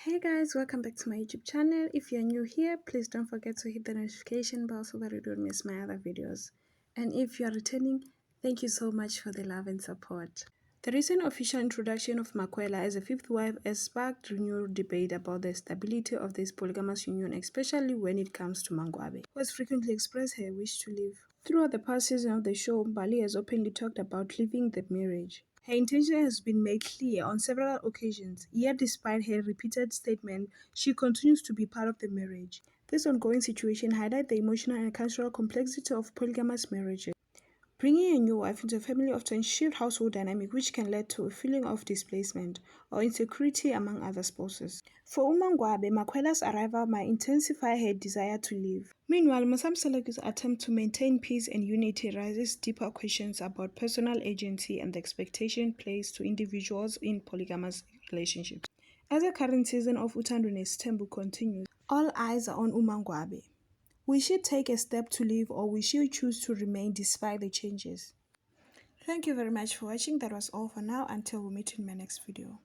Hey guys, welcome back to my YouTube channel. If you're new here, please don't forget to hit the notification bell so that you don't miss my other videos. And if you are returning, thank you so much for the love and support. The recent official introduction of Makwela as a fifth wife has sparked renewed debate about the stability of this polygamous union, especially when it comes to Mangwabe, who has frequently expressed her wish to leave. Throughout the past season of the show, Mbali has openly talked about leaving the marriage. Her intention has been made clear on several occasions, yet despite her repeated statement, she continues to be part of the marriage. This ongoing situation highlights the emotional and cultural complexity of polygamous marriages. Bringing a new wife into a family often shifts household dynamic, which can lead to a feeling of displacement or insecurity among other spouses. For Umangwabe, Makwela's arrival might intensify her desire to leave. Meanwhile, Musamselegu's attempt to maintain peace and unity raises deeper questions about personal agency and the expectation placed to individuals in polygamous relationships. As the current season of Utando Nesithembu continues, all eyes are on Umangwabe. Will she take a step to leave or will she choose to remain despite the changes? Thank you very much for watching. That was all for now. Until we meet in my next video.